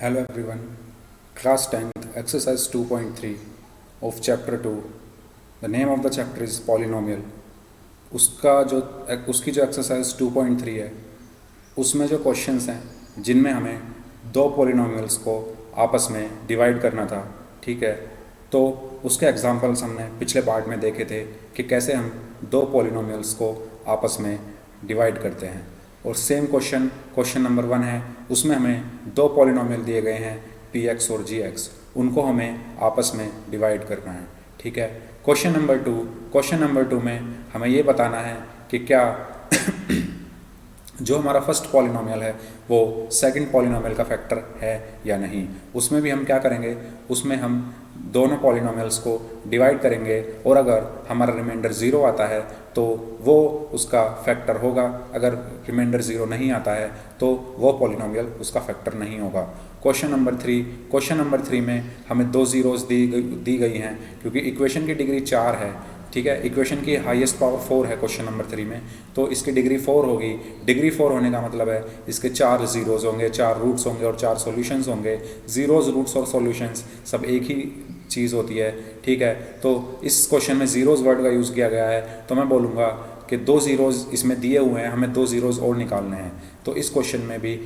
Hello everyone, class 10th, exercise 2.3 of chapter 2. The name of the chapter is polynomial. उसकी जो exercise 2.3 है उसमें जो क्वेश्चंस हैं जिनमें हमें दो पॉलिनोमियल्स को आपस में डिवाइड करना था, ठीक है। तो उसके एग्जांपल्स हमने पिछले पार्ट में देखे थे कि कैसे हम दो पॉलिनोमियल्स को आपस में डिवाइड करते हैं। और सेम क्वेश्चन नंबर 1 है, उसमें हमें दो पॉलिनोमियल दिए गए हैं px और gx, उनको हमें आपस में डिवाइड करना है, ठीक है। क्वेश्चन नंबर 2 में हमें ये बताना है कि क्या जो हमारा फर्स्ट पॉलिनोमियल है वो सेकंड पॉलिनोमियल का फैक्टर है या नहीं। उसमें भी हम क्या करेंगे, उसमें हम दोनों पॉलिनोमियल्स को डिवाइड करेंगे और अगर हमारा रिमाइंडर 0 आता है तो वो उसका फैक्टर होगा, अगर रिमाइंडर 0 नहीं आता है तो वो पॉलिनोमियल उसका फैक्टर नहीं होगा। क्वेश्चन नंबर 3 में हमें दो ज़ीरोज़ दी गई हैं क्योंकि इक्वेशन की डिग्री 4 है, ठीक है। इक्वेशन की हाईएस्ट पावर 4 है क्वेश्चन नंबर 3 में, तो इसकी डिग्री 4 होगी। डिग्री 4 होने का मतलब है इसके 4 ज़ीरोज़ होंगे, 4 रूट्स होंगे और 4 सॉल्यूशंस होंगे। ज़ीरोज़, रूट्स और सॉल्यूशंस सब एक ही चीज़ होती है, ठीक है। तो इस क्वेश्चन में ज़ीरोज़ वर्ड का यूज़ किया गया है, तो मैं बोलूँगा कि दो ज़ीरोज़ इसमें दिए हुए हैं, हमें दो ज़ीरोज़ और निकालने हैं। तो इस क्वेश्चन में भी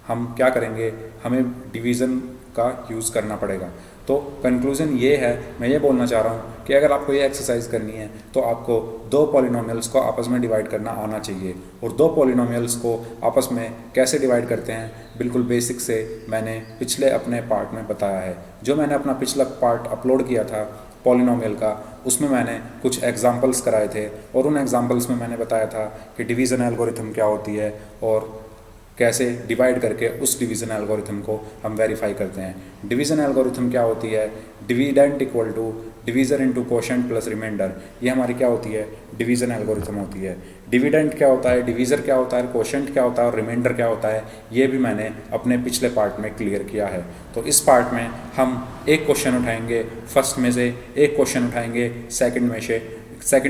हम क्या करेंगे, हमें डिवीज़न का यूज़ करना पड़ेगा। तो कंक्लूज़न ये है, मैं ये बोलना चाह रहा हूँ कि अगर आपको ये एक्सरसाइज करनी है तो आपको दो पॉलिनोमियल्स को आपस में डिवाइड करना आना चाहिए। और दो पॉलिनोमियल्स को आपस में कैसे डिवाइड करते हैं, बिल्कुल बेसिक से मैंने पिछले अपने पार्ट में बताया है। जो मैंने अपना पिछला पार्ट अपलोड किया था पॉलिनोमियल का, उसमें मैंने कुछ एग्जाम्पल्स कराए थे और उन एग्जाम्पल्स में मैंने बताया था कि डिवीज़न एल्गोरिथम क्या होती है और कैसे डिवाइड करके उस डिवीज़न एल्गोरिथम को हम वेरीफाई करते हैं। डिवीज़न एल्गोरिथम क्या होती है, dividend equal to divisor into quotient plus remainder, ये हमारी क्या होती है, डिवीज़न एल्गोरिथम होती है। डिविडेंट क्या होता है, डिवीज़र क्या होता है, कोशेंट क्या होता है और रिमाइंडर क्या होता है, ये भी मैंने अपने पिछले पार्ट में क्लियर किया है। तो इस पार्ट में हम एक क्वेश्चन उठाएंगे फर्स्ट में से, एक क्वेश्चन उठाएंगे सेकंड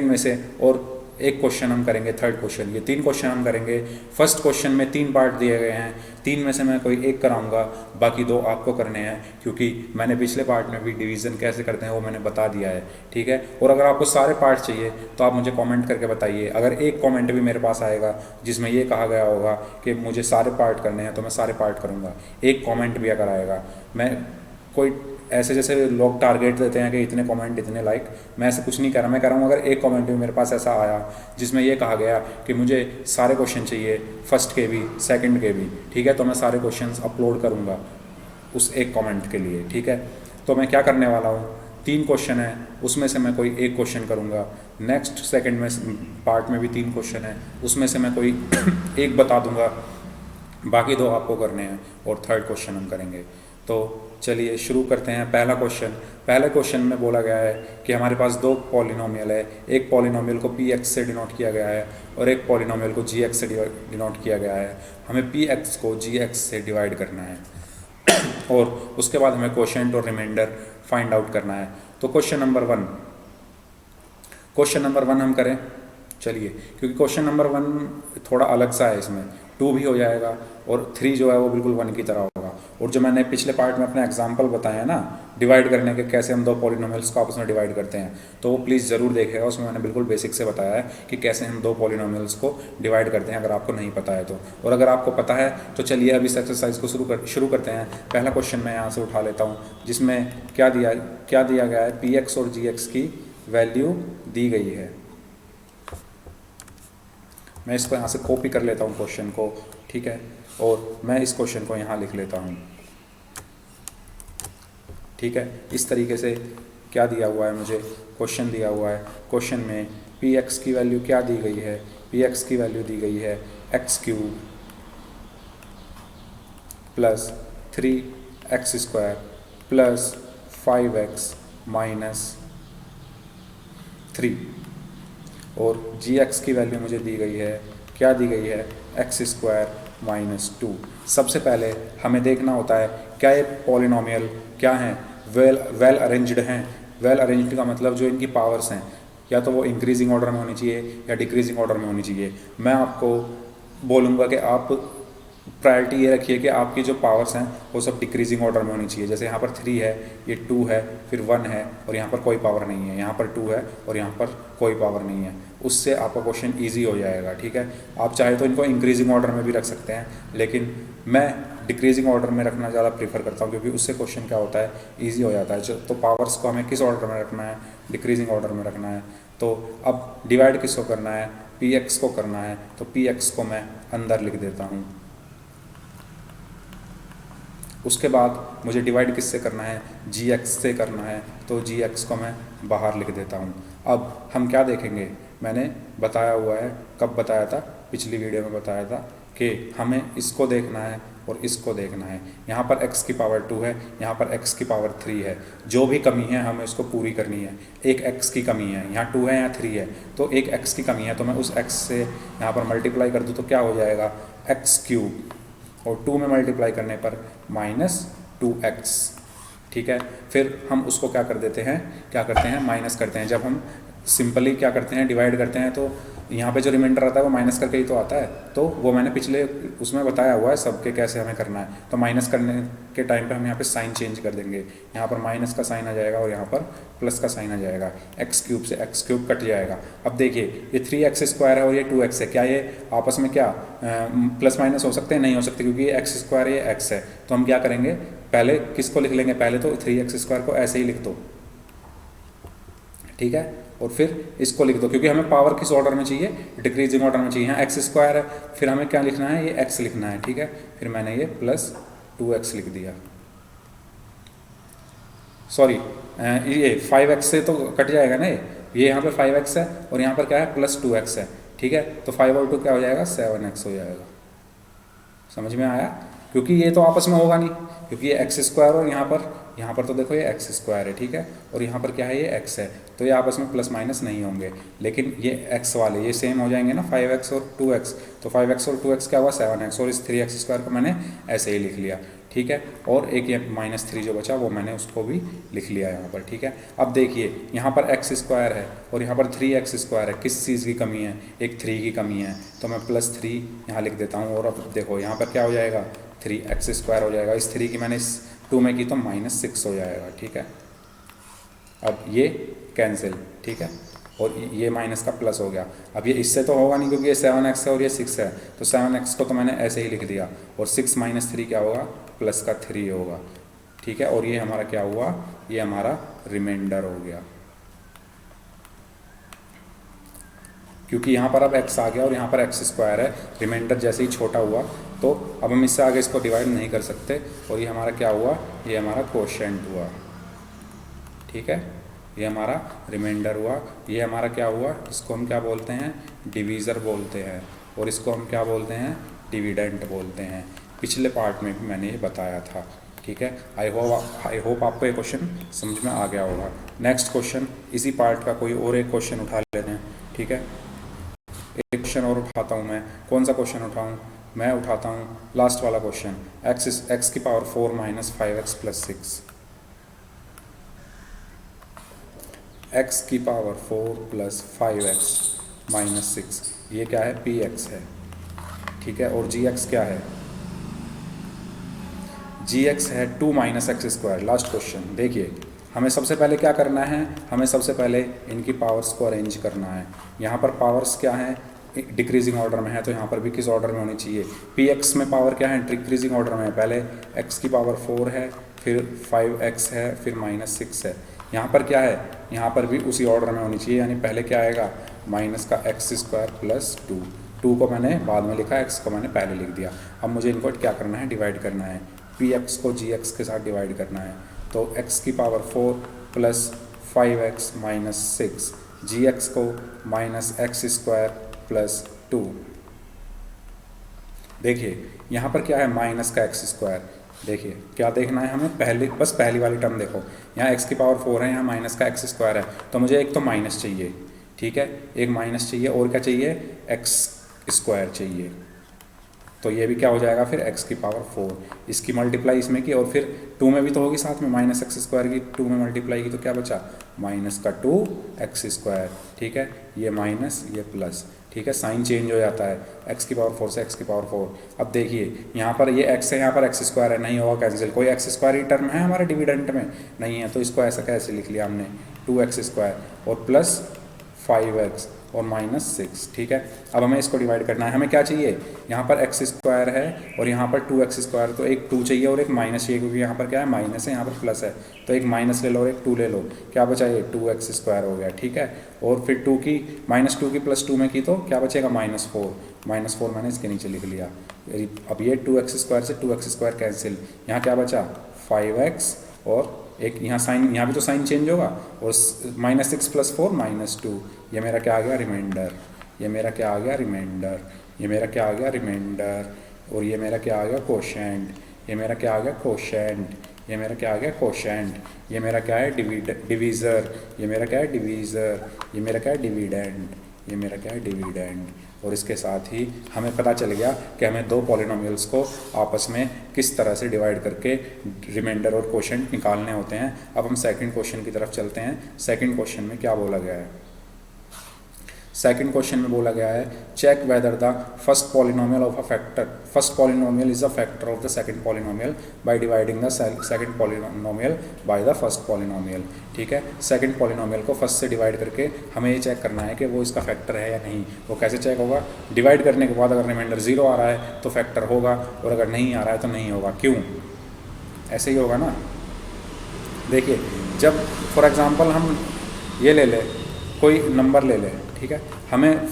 में से और एक क्वेश्चन हम करेंगे थर्ड क्वेश्चन। ये 3 क्वेश्चन हम करेंगे। फर्स्ट क्वेश्चन में 3 पार्ट दिए गए हैं, 3 में से मैं कोई एक कराऊंगा, बाकी 2 आपको करने हैं क्योंकि मैंने पिछले पार्ट में भी डिवीज़न कैसे करते हैं वो मैंने बता दिया है, ठीक है। और अगर आपको सारे पार्ट चाहिए तो आप मुझे कॉमेंट करके बताइए। अगर एक कॉमेंट भी मेरे पास आएगा जिसमें ये कहा गया होगा कि मुझे सारे पार्ट करने हैं तो मैं सारे पार्ट करूँगा। एक कॉमेंट भी अगर आएगा, मैं कोई ऐसे जैसे लोग टारगेट देते हैं कि इतने कमेंट इतने लाइक, मैं ऐसे कुछ नहीं कर रहा। मैं कह रहा हूँ अगर एक कमेंट भी मेरे पास ऐसा आया जिसमें ये कहा गया कि मुझे सारे क्वेश्चन चाहिए, फर्स्ट के भी सेकंड के भी, ठीक है, तो मैं सारे क्वेश्चंस अपलोड करूँगा उस एक कमेंट के लिए, ठीक है। तो मैं क्या करने वाला हूँ, 3 क्वेश्चन है उसमें से मैं कोई एक क्वेश्चन करूँगा। नेक्स्ट सेकेंड में पार्ट में भी 3 क्वेश्चन है, उसमें से मैं कोई एक बता दूँगा, बाकी 2 आपको करने हैं और थर्ड क्वेश्चन हम करेंगे। तो चलिए शुरू करते हैं। पहले क्वेश्चन में बोला गया है कि हमारे पास 2 पॉलिनोमियल है। एक पॉलिनोमियल को px से डिनोट किया गया है और एक पॉलिनोमियल को gx से डिनोट किया गया है। हमें px को gx से डिवाइड करना है और उसके बाद हमें क्वोशिएंट और रिमाइंडर फाइंड आउट करना है। तो क्वेश्चन नंबर 1 हम करें, चलिए, क्योंकि क्वेश्चन नंबर 1 थोड़ा अलग सा है, इसमें 2 भी हो जाएगा और 3 जो है वो बिल्कुल 1 की तरह होगा। और जो मैंने पिछले पार्ट में अपने एग्जांपल बताए हैं ना डिवाइड करने के, कैसे हम 2 पॉलिनोमियल्स को आपस में डिवाइड करते हैं, तो वो प्लीज़ ज़रूर देखेगा। उसमें मैंने बिल्कुल बेसिक से बताया है कि कैसे हम 2 पॉलिनोमियल्स को डिवाइड करते हैं, अगर आपको नहीं पता है तो। और अगर आपको पता है तो चलिए अब इस एक्सरसाइज को शुरू करते हैं। पहला क्वेश्चन मैं यहाँ से उठा लेता हूँ जिसमें क्या दिया गया है, px और gx की वैल्यू दी गई है। मैं इसको यहाँ से कॉपी कर लेता हूँ क्वेश्चन को, ठीक है, और मैं इस क्वेश्चन को यहाँ लिख लेता हूँ, ठीक है। इस तरीके से क्या दिया हुआ है, मुझे क्वेश्चन दिया हुआ है। क्वेश्चन में px की वैल्यू क्या दी गई है, px की वैल्यू दी गई है x³ plus 3x² plus 5x minus 3 और gx की वैल्यू मुझे दी गई है, क्या दी गई है, x² माइनस 2। सबसे पहले हमें देखना होता है क्या ये पॉलिनोमियल क्या हैं, वेल अरेंज्ड हैं। वेल अरेंज्ड का मतलब जो इनकी पावर्स हैं या तो वो इंक्रीजिंग ऑर्डर में होनी चाहिए या डिक्रीजिंग ऑर्डर में होनी चाहिए। मैं आपको बोलूँगा कि आप प्रायोरिटी ये रखिए कि आपकी जो पावर्स हैं वो सब डिक्रीजिंग ऑर्डर में होनी चाहिए। जैसे यहाँ पर 3 है, ये 2 है, फिर 1 है और यहाँ पर कोई पावर नहीं है, यहाँ पर 2 है और यहाँ पर कोई पावर नहीं है। उससे आपका क्वेश्चन ईजी हो जाएगा, ठीक है। आप चाहे तो इनको इंक्रीजिंग ऑर्डर में भी रख सकते हैं, लेकिन मैं डिक्रीजिंग ऑर्डर में रखना ज़्यादा प्रीफर करता हूँ, क्योंकि उससे क्वेश्चन क्या होता है, ईजी हो जाता है। तो पावर्स को हमें किस ऑर्डर में रखना है, डिक्रीजिंग ऑर्डर में रखना है। तो अब डिवाइड किसको करना है, पी एक्स को करना है, तो पी एक्स को मैं अंदर लिख देता हूँ। उसके बाद मुझे डिवाइड किससे करना है, जी एक्स से करना है, तो जी एक्स को मैं बाहर लिख देता हूँ। अब हम क्या देखेंगे, मैंने बताया हुआ है, कब बताया था, पिछली वीडियो में बताया था कि हमें इसको देखना है और इसको देखना है। यहाँ पर x की पावर 2 है, यहाँ पर x की पावर 3 है। जो भी कमी है हमें उसको पूरी करनी है। एक x की कमी है, यहाँ 2 है, यहाँ 3 है, तो एक x की कमी है, तो मैं उस x से यहाँ पर मल्टीप्लाई कर दूँ तो क्या हो जाएगा, x³ और 2 में मल्टीप्लाई करने पर -2x, ठीक है। फिर हम उसको क्या कर देते हैं, क्या करते हैं, माइनस करते हैं। जब हम सिंपली क्या करते हैं, डिवाइड करते हैं, तो यहाँ पे जो रिमाइंडर आता है वो माइनस करके ही तो आता है। तो वो मैंने पिछले उसमें बताया हुआ है सबके कैसे हमें करना है। तो माइनस करने के टाइम पे हम यहाँ पे साइन चेंज कर देंगे, यहाँ पर माइनस का साइन आ जाएगा और यहाँ पर प्लस का साइन आ जाएगा। x³ से x³ कट जाएगा। अब देखिए ये 3x² है और ये 2x है, क्या ये आपस में क्या प्लस माइनस हो सकते हैं, नहीं हो सकते, क्योंकि ये x² ये x है। तो हम क्या करेंगे, पहले किसको लिख लेंगे, पहले तो 3x² को ऐसे ही लिख दो, ठीक है, और फिर इसको लिख दो, क्योंकि हमें पावर किस ऑर्डर में चाहिए, डिक्रीजिंग ऑर्डर में चाहिए। यहाँ x² है, फिर हमें क्या लिखना है, ये x लिखना है, ठीक है। फिर मैंने ये +2x लिख दिया, सॉरी ये 5x से तो कट जाएगा ना, ये यहाँ पर 5x है और यहाँ पर क्या है, +2x है, ठीक है। तो 5 और 2 क्या हो जाएगा, 7x हो जाएगा। समझ में आया, क्योंकि ये तो आपस में होगा नहीं, क्योंकि ये x² और यहाँ पर तो देखो ये x² है, ठीक है, और यहाँ पर क्या है, ये x है, तो ये आपस में प्लस माइनस नहीं होंगे। लेकिन ये x वाले ये सेम हो जाएंगे ना, 5x और 2x, तो 5x और 2x क्या हुआ, 7x, और इस 3x² को मैंने ऐसे ही लिख लिया, ठीक है। और एक ये -3 जो बचा वो मैंने उसको भी लिख लिया यहाँ पर, ठीक है। अब देखिए यहाँ पर x² है और यहाँ पर 3x² है, किस चीज़ की कमी है, एक 3 की कमी है, तो मैं +3 यहाँ लिख देता हूँ। और अब देखो यहाँ पर क्या हो जाएगा, 3x² हो जाएगा, इस 3 की मैंने इस 2 में की तो -6 हो जाएगा, ठीक है। अब ये कैंसिल, ठीक है, और ये माइनस का प्लस हो गया। अब ये इससे तो होगा नहीं, क्योंकि ये 7x है और ये 6 है, तो 7x को तो मैंने ऐसे ही लिख दिया, और 6 - 3 क्या होगा, +3 होगा, ठीक है। और ये हमारा क्या हुआ, ये हमारा रिमाइंडर हो गया, क्योंकि यहाँ पर अब x आ गया और यहाँ पर x² है, रिमाइंडर जैसे ही छोटा हुआ तो अब हम इससे आगे इसको डिवाइड नहीं कर सकते, और ये हमारा क्या हुआ, ये हमारा क्वोशिएंट हुआ, ठीक है। ये हमारा रिमाइंडर हुआ, ये हमारा क्या हुआ, इसको हम क्या बोलते हैं, डिवीज़र बोलते हैं, और इसको हम क्या बोलते हैं, डिविडेंट बोलते हैं। पिछले पार्ट में भी मैंने ये बताया था, ठीक है। आई होप आपको ये क्वेश्चन समझ में आ गया होगा। नेक्स्ट क्वेश्चन इसी पार्ट का कोई और एक क्वेश्चन उठा लेते हैं, ठीक है। एक क्वेश्चन और उठाता हूँ मैं, कौन सा क्वेश्चन उठाऊँ, मैं उठाता हूँ लास्ट वाला क्वेश्चन, x की पावर 4 - 5x + 6, x की पावर 4 + 5x - 6, ये क्या है, px है, ठीक है। और gx क्या है, gx है 2 - x²। लास्ट क्वेश्चन देखिए, हमें सबसे पहले क्या करना है, हमें सबसे पहले इनकी पावर्स को अरेंज करना है। यहाँ पर पावर्स क्या हैं, डिक्रीजिंग ऑर्डर में है, तो यहाँ पर भी किस ऑर्डर में होनी चाहिए, px में पावर क्या है, डिक्रीजिंग ऑर्डर में है। पहले x की पावर 4 है, फिर 5x है, फिर -6 है। यहाँ पर क्या है, यहाँ पर भी उसी ऑर्डर में होनी चाहिए, यानी पहले क्या आएगा, -x² + 2, 2 को मैंने बाद में लिखा, x को मैंने पहले लिख दिया। अब मुझे इनको क्या करना है, डिवाइड करना है, px को gx के साथ डिवाइड करना है, तो x की पावर 4 + 5x - 6, gx को -x² + 2। देखिए यहाँ पर क्या है, माइनस का x², देखिए क्या देखना है हमें, पहली वाली टर्म देखो, यहाँ x की पावर 4 है, यहाँ माइनस का x² है, तो मुझे एक तो माइनस चाहिए, ठीक है, एक माइनस चाहिए, और क्या चाहिए, x² चाहिए, तो ये भी क्या हो जाएगा फिर x की पावर 4, इसकी मल्टीप्लाई इसमें की, और फिर 2 में भी तो होगी साथ में, -x² की 2 में मल्टीप्लाई की, तो क्या बचा, -2x², ठीक है, ये माइनस ये प्लस, ठीक है, साइन चेंज हो जाता है x की पावर 4 से x की पावर 4। अब देखिए यहाँ पर ये x है, यहाँ पर x स्क्वायर है, नहीं होगा कैंसिल। कोई x स्क्वायर ही टर्म है हमारे डिविडेंट में? नहीं है, तो इसको ऐसा कैसे लिख लिया हमने, 2x स्क्वायर और प्लस 5x और माइनस 6। ठीक है, अब हमें इसको डिवाइड करना है। हमें क्या चाहिए, यहाँ पर x स्क्वायर है और यहाँ पर 2x स्क्वायर, तो एक 2 चाहिए और एक माइनस चाहिए, क्योंकि यहाँ पर क्या है, माइनस है, यहाँ पर प्लस है, तो एक माइनस ले लो और एक 2 ले लो। क्या बचा, ये 2x स्क्वायर हो गया। ठीक है, और फिर 2 की -2 की +2 में की तो क्या बचेगा, -4 मैंने इसके नीचे लिख लिया। अब ये 2x स्क्वायर से 2x स्क्वायर कैंसिल, यहाँ क्या बचा 5x और एक यहाँ साइन, यहाँ भी तो साइन चेंज होगा, और -6 + 4 -2, ये मेरा क्या आ गया, रिमाइंडर। ये मेरा क्या आ गया, रिमाइंडर। ये मेरा क्या आ गया, रिमाइंडर। और ये मेरा क्या आ गया, कोशेंट। ये मेरा क्या आ गया, कोशेंट। ये मेरा क्या आ गया, कोशेंट। ये मेरा क्या है, डिवीज़र। ये मेरा क्या है, डिवीज़र। ये मेरा क्या है, डिविडेंड। ये मेरा क्या है, डिविडेंड। और इसके साथ ही हमें पता चल गया कि हमें दो पॉलिनोमियल्स को आपस में किस तरह से डिवाइड करके रिमाइंडर और कोशेंट निकालने होते हैं। अब हम सेकंड क्वेश्चन की तरफ चलते हैं। सेकंड क्वेश्चन में क्या बोला गया है, सेकंड क्वेश्चन में बोला गया है, check whether the first polynomial of a factor, first polynomial is a factor of the second polynomial by dividing the second polynomial by the first polynomial. ठीक है, सेकंड पॉलिनोमियल को फर्स्ट से divide करके हमें ये चेक करना है कि वो इसका फैक्टर है या नहीं। वो कैसे चेक होगा, डिवाइड करने के बाद अगर रिमाइंडर 0 आ रहा है तो फैक्टर होगा, और अगर नहीं आ रहा है तो नहीं होगा। क्यों, ऐसे ही होगा ना। देखिए, जब फॉर एग्जांपल हम ये ले लें, कोई नंबर ले लें, ठीक है, हमें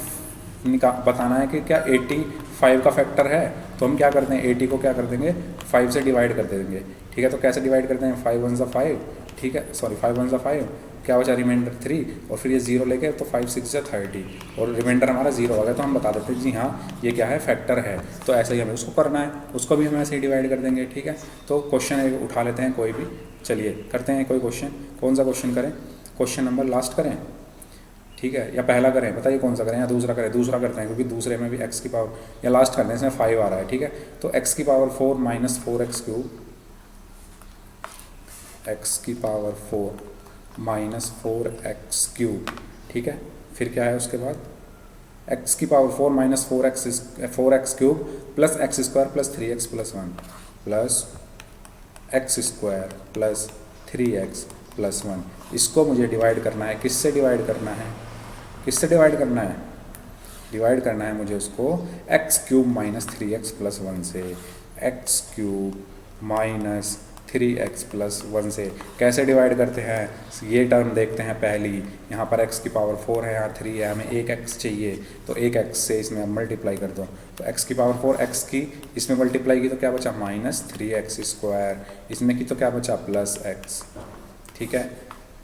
बताना है कि क्या 85 का फैक्टर है, तो हम क्या करते हैं, 80 को क्या कर देंगे, 5 से डिवाइड कर देंगे। ठीक है, तो कैसे डिवाइड करते हैं, 5 1 5, ठीक है, सॉरी 5 1 5, क्या बचा, रिमाइंडर 3, और फिर ये 0 लेके तो 5 6 30, और रिमाइंडर हमारा 0 हो गया, तो हम बता देते हैं जी हाँ ये क्या है, फैक्टर है। तो ऐसा ही हमें उसको करना है, उसको भी हम ऐसे ही डिवाइड कर देंगे। ठीक है, तो क्वेश्चन उठा लेते हैं कोई भी, चलिए करते हैं कोई क्वेश्चन। कौन सा क्वेश्चन करें, क्वेश्चन नंबर लास्ट करें, ठीक है, या पहला करें, बताइए कौन सा करें, या दूसरा करें। दूसरा करते हैं, क्योंकि दूसरे में भी x की पावर, या लास्ट करते हैं, इसमें 5 आ रहा है। ठीक है, तो x की power 4 minus 4x cube, x की पावर 4 माइनस 4x क्यूब। ठीक है, फिर क्या है उसके बाद, x की power 4 minus 4x cube plus x square plus 3x plus 1 plus x square plus 3x plus 1। इसको मुझे डिवाइड करना है, किससे डिवाइड करना है, किससे डिवाइड करना है, डिवाइड करना है मुझे उसको x cube minus 3x plus 1 से, x cube minus 3x plus 1 से। कैसे डिवाइड करते हैं, ये टर्म देखते हैं पहली। यहाँ पर x की पावर 4 है, यहाँ 3 है, हमें एक x चाहिए, तो एक x से इसमें मल्टीप्लाई कर दो, तो x की पावर 4 x की इसमें मल्टीप्लाई की तो क्या बचा, माइनस 3x स्क्वायर, इसमें की तो क्या बचा, प्लस x। ठीक है,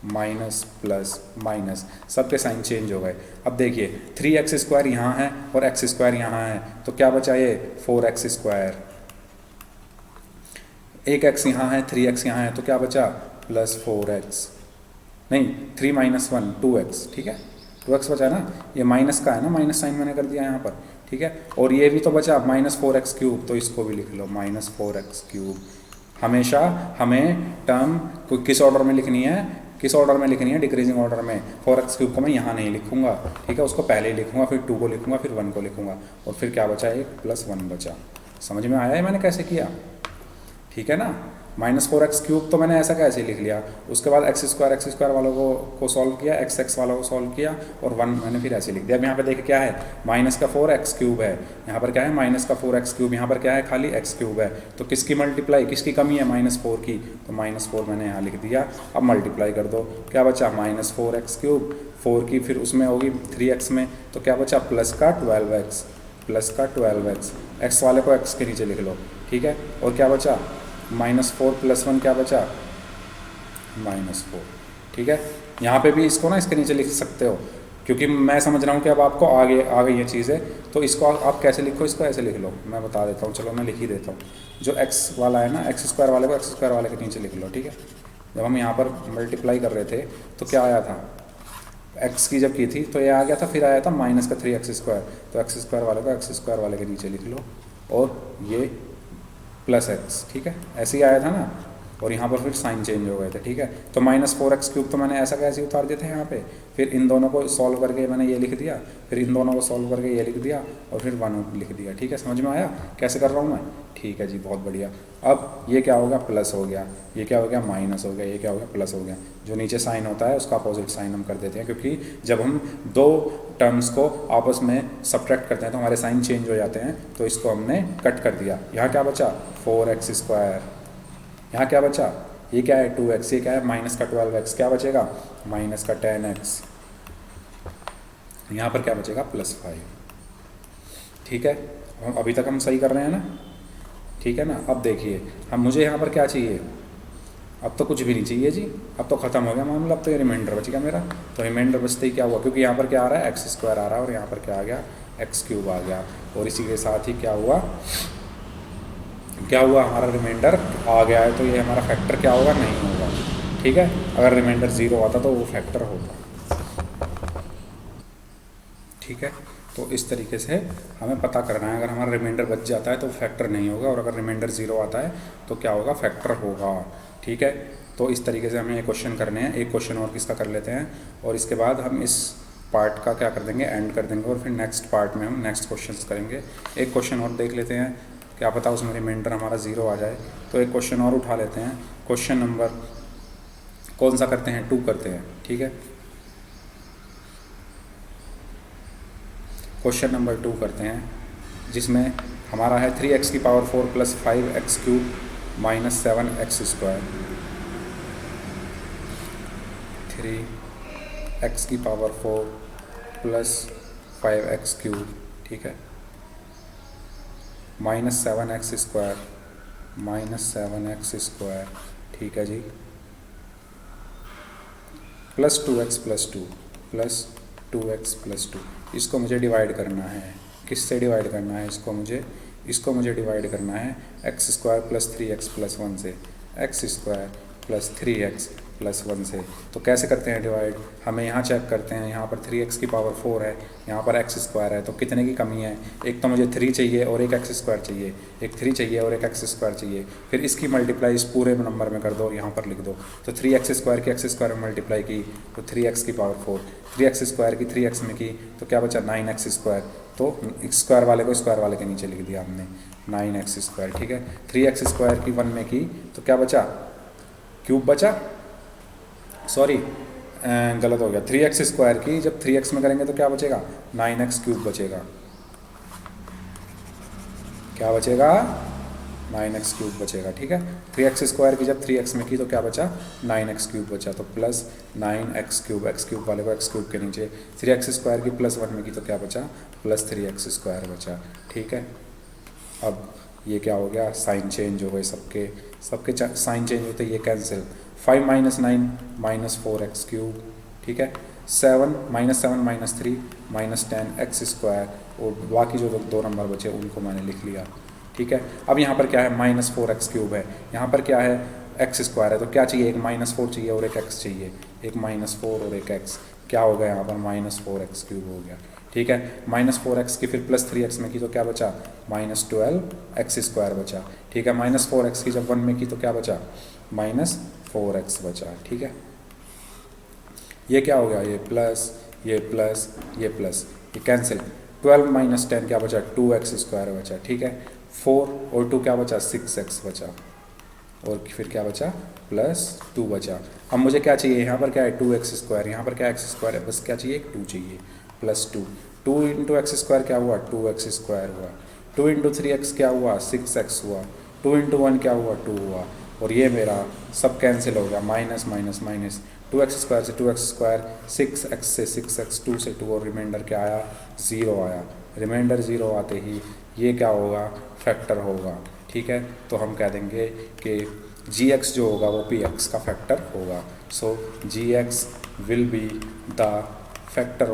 माइनस प्लस माइनस, सबके साइन चेंज हो गए। अब देखिए 3x स्क्वायर यहाँ है और x स्क्वायर यहाँ है, तो क्या बचा, ये 4x स्क्वायर, एक x यहाँ है, 3x यहाँ है, तो क्या बचा, प्लस 4x, नहीं 3 माइनस 1 2x। ठीक है, 2x बचा ना, ये माइनस का है ना, माइनस साइन मैंने कर दिया यहाँ पर। ठीक है, और ये भी तो बचा माइनस 4x क्यूब, तो इसको भी लिख लो माइनस 4x क्यूब। हमेशा हमें टर्म को किस ऑर्डर में लिखनी है, किस ऑर्डर में लिखनी है, डिक्रीजिंग ऑर्डर में। 4x क्यूब को मैं यहाँ नहीं लिखूंगा, ठीक है, उसको पहले ही लिखूंगा, फिर 2 को लिखूंगा, फिर 1 को लिखूंगा, और फिर क्या बचा, एक प्लस 1 बचा। समझ में आया है मैंने कैसे किया, ठीक है ना। माइनस 4x क्यूब तो मैंने ऐसा कैसे लिख लिया, उसके बाद x स्क्वायर वालों को सॉल्व किया, x वालों को सॉल्व किया, और 1 मैंने फिर ऐसे लिख दिया। अब यहाँ पे देखिए क्या है, माइनस का 4x क्यूब है, यहाँ पर क्या है, माइनस का 4x क्यूब, यहाँ पर क्या है, खाली x क्यूब है, तो किसकी मल्टीप्लाई, किसकी कमी है, -4 की, तो -4 मैंने यहाँ लिख दिया। अब मल्टीप्लाई कर दो, क्या बचा, -4x क्यूब, 4 की फिर उसमें होगी 3x में, तो क्या बचा, प्लस का 12x, प्लस का 12x, x वाले को x के नीचे लिख लो। ठीक है, और क्या बचा, -4 प्लस 1 क्या बचा, -4। ठीक है, यहाँ पे भी इसको ना इसके नीचे लिख सकते हो, क्योंकि मैं समझ रहा हूँ कि अब आपको आगे आ गई ये चीज़ें, तो इसको आप कैसे लिखो, इसको ऐसे लिख लो, मैं बता देता हूँ, चलो मैं लिख ही देता हूँ। जो x वाला है ना, x स्क्वायर वाले को x स्क्वायर वाले के नीचे लिख लो। ठीक है, जब हम यहाँ पर मल्टीप्लाई कर रहे थे तो क्या आया था, x की जब की थी तो ये आ गया था, फिर आया था माइनस का 3x स्क्वायर, तो x स्क्वायर वाले को x स्क्वायर वाले के नीचे लिख लो, और ये प्लस x। ठीक है, ऐसे ही आया था ना, और यहाँ पर फिर साइन चेंज हो गए थे, ठीक है। तो -4x³ तो मैंने ऐसा कैसे उतार दिया था यहाँ पे, फिर इन दोनों को सॉल्व करके मैंने ये लिख दिया, फिर इन दोनों को सॉल्व करके ये लिख दिया और फिर 1 लिख दिया, ठीक है। समझ में आया कैसे कर रहा हूँ मैं? ठीक है जी, बहुत बढ़िया। अब ये क्या हो गया, प्लस हो गया, ये क्या हो गया, माइनस हो गया, ये क्या हो गया, प्लस हो गया। जो नीचे साइन होता है उसका अपोजिट साइन हम कर देते हैं, क्योंकि जब हम दो टर्म्स को आपस में सब्ट्रैक्ट करते हैं तो हमारे साइन चेंज हो जाते हैं। तो इसको हमने कट कर दिया। यहाँ क्या बचा, 4x²। यहाँ क्या बचा, ये क्या है 2x, ये क्या है माइनस का 12x, क्या बचेगा माइनस का 10x। यहाँ पर क्या बचेगा +5, ठीक है। अभी तक हम सही कर रहे हैं ना, ठीक है ना। अब देखिए हम, मुझे यहाँ पर क्या चाहिए, अब तो कुछ भी नहीं चाहिए जी, अब तो ख़त्म हो गया मामला। अब तो ये रिमाइंडर बचेगा मेरा। तो रिमाइंडर बचते ही क्या हुआ, क्योंकि यहाँ पर क्या आ रहा है x² आ रहा है और यहाँ पर क्या आ गया x³ आ गया। और इसी के साथ ही क्या हुआ, हमारा रिमाइंडर आ गया है। तो ये हमारा फैक्टर क्या होगा, नहीं होगा, ठीक है। अगर रिमाइंडर 0 आता तो वो फैक्टर होता, ठीक है। तो इस तरीके से हमें पता करना है, अगर हमारा रिमाइंडर बच जाता है तो फैक्टर नहीं होगा, और अगर रिमाइंडर 0 आता है तो क्या होगा, फैक्टर होगा, ठीक है। तो इस तरीके से हमें ये क्वेश्चन करने हैं। एक क्वेश्चन और किसका कर लेते हैं, और इसके बाद हम इस पार्ट का क्या कर देंगे, एंड कर देंगे, और फिर नेक्स्ट पार्ट में हम नेक्स्ट क्वेश्चन करेंगे। एक क्वेश्चन और देख लेते हैं, क्या पता उसमें रिमाइंडर हमारा 0 आ जाए। तो एक क्वेश्चन और उठा लेते हैं। क्वेश्चन नंबर कौन सा करते हैं, 2 करते हैं, ठीक है। क्वेश्चन नंबर 2 करते हैं, जिसमें हमारा है 3x⁴ + 5x³ - 7x²। 3x⁴ + 5x³, ठीक है, -7x², -7x², ठीक है जी, +2x + 2 +2x + 2। इसको मुझे डिवाइड करना है, किससे डिवाइड करना है इसको मुझे डिवाइड करना है x² + 3x + 1 से, x² + 3x + 1 से। तो कैसे करते हैं डिवाइड, हमें यहाँ चेक करते हैं। यहाँ पर 3x⁴ है, यहाँ पर x² है, तो कितने की कमी है, एक तो मुझे 3 चाहिए और एक x² चाहिए, एक 3 चाहिए और एक x² चाहिए। फिर इसकी मल्टीप्लाई इस पूरे नंबर में कर दो, यहाँ पर लिख दो। तो 3x² की x² में मल्टीप्लाई की तो 3x⁴, 3x² की 3x में की तो क्या बचा 9x²। तो स्क्वायर वाले को स्क्वायर वाले के नीचे लिख दिया हमने 9x², ठीक है। 3x² की 1 में की तो क्या बचा, क्यूब बचा, सॉरी गलत हो गया। 3x² की जब 3x में करेंगे तो क्या बचेगा 9x³ बचेगा, क्या बचेगा 9x³ बचेगा, ठीक है। 3x² की जब 3x में की तो क्या बचा 9x³ बचा, तो +9x³ x³ वाले को x³ के नीचे, 3x² की +1 में की तो क्या बचा +3x² बचा, ठीक है। अब ये क्या हो गया, साइन चेंज हो गए, सबके साइन चेंज होते ये कैंसिल। 5 - 9 - 4x³, ठीक है। 7 - 3 - 10x², और बाकी जो 2 नंबर बचे उनको मैंने लिख लिया, ठीक है। अब यहाँ पर क्या है -4x³ है, यहाँ पर क्या है x² है, तो क्या चाहिए, एक -4 चाहिए और एक x चाहिए, एक -4 और एक x, क्या हो गया यहाँ पर -4x³ हो गया, ठीक है। -4x की फिर +3x में की तो क्या बचा -12x² बचा, ठीक है। -4x की जब 1 में की तो क्या बचा -4x बचा, ठीक है। ये क्या हो गया, ये प्लस, ये प्लस, ये प्लस, ये कैंसिल। 12 - 10 क्या बचा 2x² बचा, ठीक है। 4 और 2 क्या बचा 6x बचा, और फिर क्या बचा +2 बचा। अब मुझे क्या चाहिए, यहाँ पर क्या है 2x², यहाँ पर क्या x² है, बस क्या चाहिए एक 2 चाहिए, +2। 2 × x² क्या हुआ 2x² हुआ, 2 × 3x क्या हुआ 6x हुआ, 2 × 1 क्या हुआ 2 हुआ, और ये मेरा सब कैंसिल हो गया, माइनस माइनस माइनस, 2x² से 2x², 6x से 6x, 2 से 2, और रिमाइंडर क्या आया 0 आया। रिमाइंडर 0 आते ही ये क्या होगा फैक्टर होगा, ठीक है। तो हम कह देंगे कि gx जो होगा वो px का फैक्टर होगा। सो gx will be the factor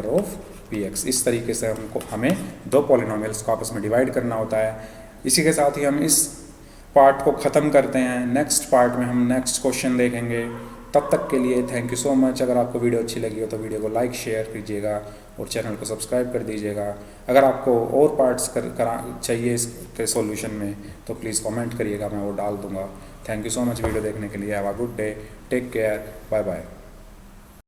of px। इस तरीके से हमें 2 पॉलिनोमियल्स को आपस में डिवाइड करना होता है। इसी के साथ ही हम इस पार्ट को ख़त्म करते हैं। नेक्स्ट पार्ट में हम नेक्स्ट क्वेश्चन देखेंगे तब तक के लिए थैंक यू सो मच। अगर आपको वीडियो अच्छी लगी हो तो वीडियो को लाइक शेयर कीजिएगा और चैनल को सब्सक्राइब कर दीजिएगा। अगर आपको और पार्ट्स चाहिए इसके सॉल्यूशन में तो प्लीज़ कमेंट करिएगा, मैं वो डाल दूँगा। Thank you so much video देखने के लिए। Have a good day, take care, bye bye.